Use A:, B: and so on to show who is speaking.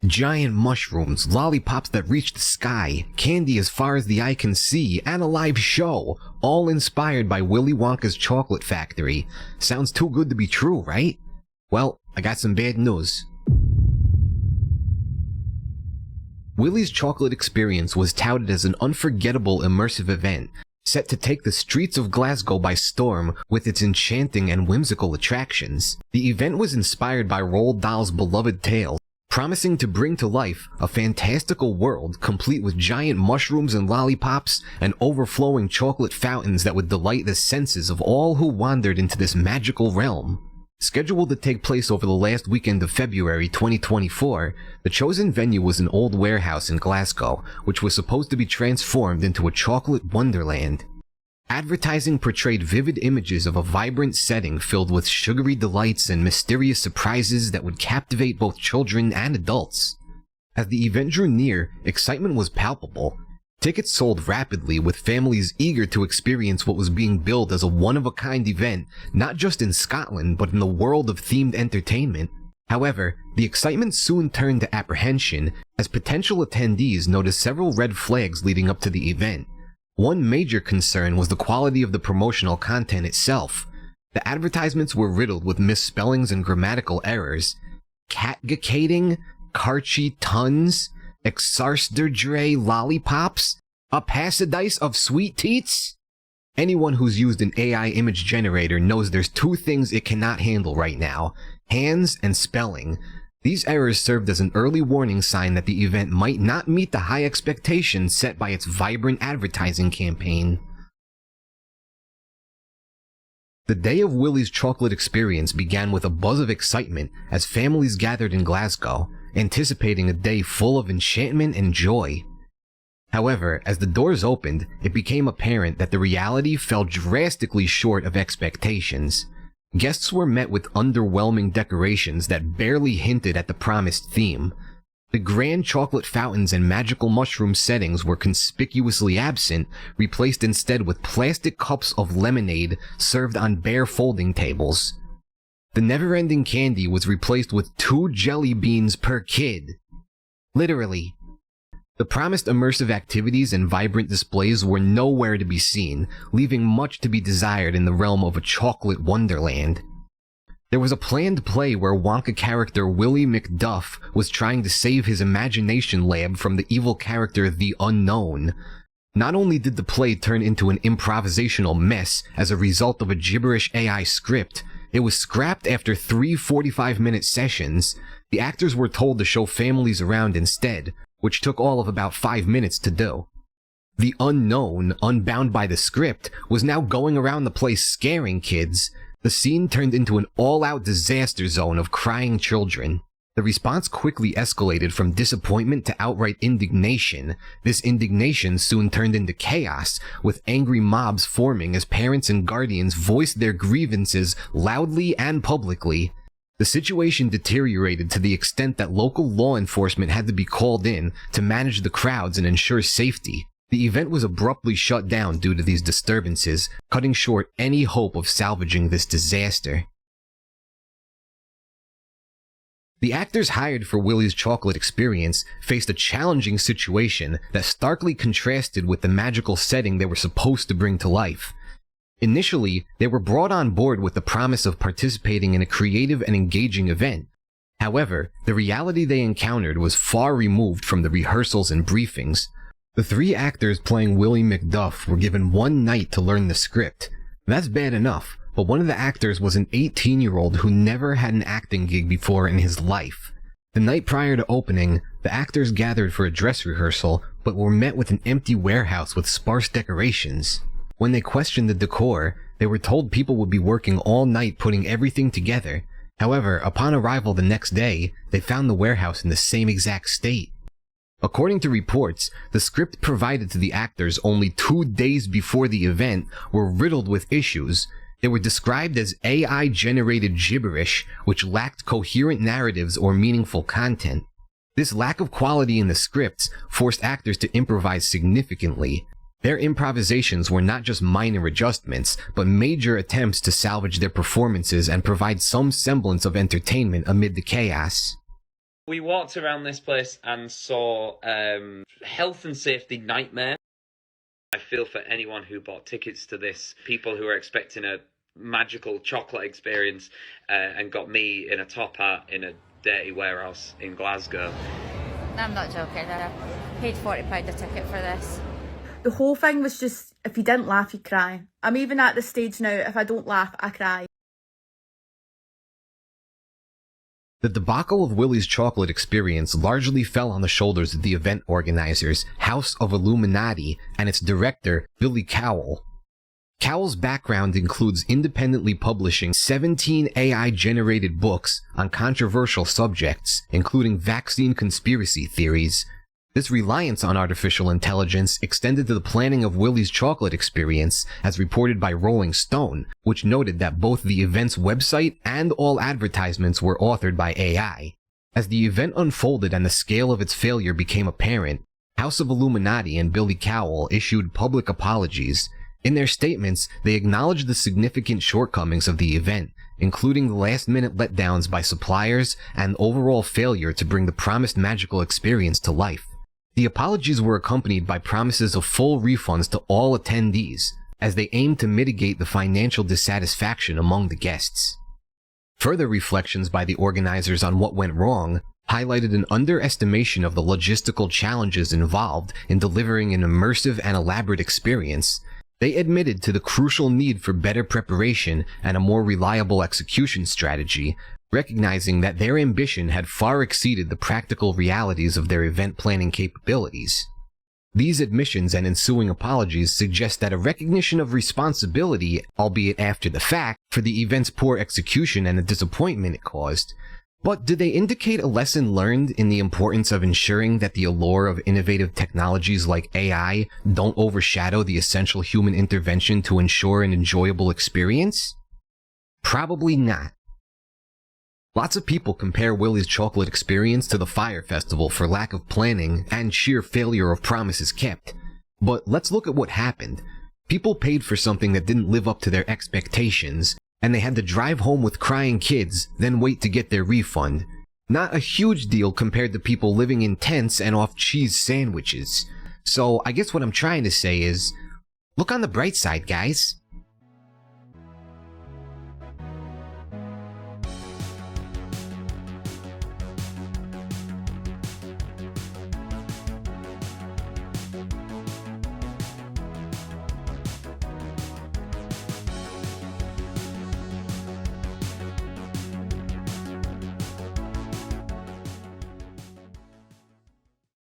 A: Giant mushrooms, lollipops that reach the sky, candy as far as the eye can see, and a live show, all inspired by Willy Wonka's Chocolate Factory. Sounds too good to be true, right? Well, I got some bad news. Willy's Chocolate Experience was touted as an unforgettable immersive event, set to take the streets of Glasgow by storm with its enchanting and whimsical attractions. The event was inspired by Roald Dahl's beloved tales, promising to bring to life a fantastical world complete with giant mushrooms and lollipops and overflowing chocolate fountains that would delight the senses of all who wandered into this magical realm. Scheduled to take place over the last weekend of February 2024, the chosen venue was an old warehouse in Glasgow, which was supposed to be transformed into a chocolate wonderland. Advertising portrayed vivid images of a vibrant setting filled with sugary delights and mysterious surprises that would captivate both children and adults. As the event drew near, excitement was palpable. Tickets sold rapidly, with families eager to experience what was being billed as a one-of-a-kind event, not just in Scotland, but in the world of themed entertainment. However, the excitement soon turned to apprehension, as potential attendees noticed several red flags leading up to the event. One major concern was the quality of the promotional content itself. The advertisements were riddled with misspellings and grammatical errors. Catgacating, Karchi tons, Exarsderdre lollipops, a paradise of sweet teats? Anyone who's used an AI image generator knows there's two things it cannot handle right now: hands and spelling. These errors served as an early warning sign that the event might not meet the high expectations set by its vibrant advertising campaign. The day of Willy's Chocolate Experience began with a buzz of excitement as families gathered in Glasgow, anticipating a day full of enchantment and joy. However, as the doors opened, it became apparent that the reality fell drastically short of expectations. Guests were met with underwhelming decorations that barely hinted at the promised theme. The grand chocolate fountains and magical mushroom settings were conspicuously absent, replaced instead with plastic cups of lemonade served on bare folding tables. The never-ending candy was replaced with 2 jelly beans per kid. Literally. The promised immersive activities and vibrant displays were nowhere to be seen, leaving much to be desired in the realm of a chocolate wonderland. There was a planned play where Wonka character Willy McDuff was trying to save his imagination lab from the evil character The Unknown. Not only did the play turn into an improvisational mess as a result of a gibberish AI script, it was scrapped after 3 45-minute sessions. The actors were told to show families around instead, which took all of about 5 minutes to do. The Unknown, unbound by the script, was now going around the place scaring kids. The scene turned into an all-out disaster zone of crying children. The response quickly escalated from disappointment to outright indignation. This indignation soon turned into chaos, with angry mobs forming as parents and guardians voiced their grievances loudly and publicly. The situation deteriorated to the extent that local law enforcement had to be called in to manage the crowds and ensure safety. The event was abruptly shut down due to these disturbances, cutting short any hope of salvaging this disaster. The actors hired for Willy's Chocolate Experience faced a challenging situation that starkly contrasted with the magical setting they were supposed to bring to life. Initially, they were brought on board with the promise of participating in a creative and engaging event. However, the reality they encountered was far removed from the rehearsals and briefings. The 3 actors playing Willy McDuff were given 1 night to learn the script. That's bad enough, but one of the actors was an 18-year-old who never had an acting gig before in his life. The night prior to opening, the actors gathered for a dress rehearsal, but were met with an empty warehouse with sparse decorations. When they questioned the decor, they were told people would be working all night putting everything together. However, upon arrival the next day, they found the warehouse in the same exact state. According to reports, the script provided to the actors only 2 days before the event were riddled with issues. They were described as AI-generated gibberish, which lacked coherent narratives or meaningful content. This lack of quality in the scripts forced actors to improvise significantly. Their improvisations were not just minor adjustments, but major attempts to salvage their performances and provide some semblance of entertainment amid the chaos.
B: We walked around this place and saw health and safety nightmare. I feel for anyone who bought tickets to this, people who are expecting a magical chocolate experience and got me in a top hat in a dirty warehouse in Glasgow.
C: I'm not joking, I paid £40 a ticket for this.
D: The whole thing was just, if you didn't laugh, you cry. I'm even at the stage now, if I don't laugh, I cry.
A: The debacle of Willy's Chocolate Experience largely fell on the shoulders of the event organizers, House of Illuminati, and its director, Billy Cowell. Cowell's background includes independently publishing 17 AI-generated books on controversial subjects, including vaccine conspiracy theories. This reliance on artificial intelligence extended to the planning of Willy's Chocolate Experience, as reported by Rolling Stone, which noted that both the event's website and all advertisements were authored by AI. As the event unfolded and the scale of its failure became apparent, House of Illuminati and Billy Cowell issued public apologies. In their statements, they acknowledged the significant shortcomings of the event, including the last-minute letdowns by suppliers and overall failure to bring the promised magical experience to life. The apologies were accompanied by promises of full refunds to all attendees, as they aimed to mitigate the financial dissatisfaction among the guests. Further reflections by the organizers on what went wrong highlighted an underestimation of the logistical challenges involved in delivering an immersive and elaborate experience. They admitted to the crucial need for better preparation and a more reliable execution strategy, recognizing that their ambition had far exceeded the practical realities of their event planning capabilities. These admissions and ensuing apologies suggest that a recognition of responsibility, albeit after the fact, for the event's poor execution and the disappointment it caused. But do they indicate a lesson learned in the importance of ensuring that the allure of innovative technologies like AI don't overshadow the essential human intervention to ensure an enjoyable experience? Probably not. Lots of people compare Willy's Chocolate Experience to the Fire Festival for lack of planning and sheer failure of promises kept. But let's look at what happened. People paid for something that didn't live up to their expectations, and they had to drive home with crying kids, then wait to get their refund. Not a huge deal compared to people living in tents and off cheese sandwiches. So I guess what I'm trying to say is, look on the bright side, guys.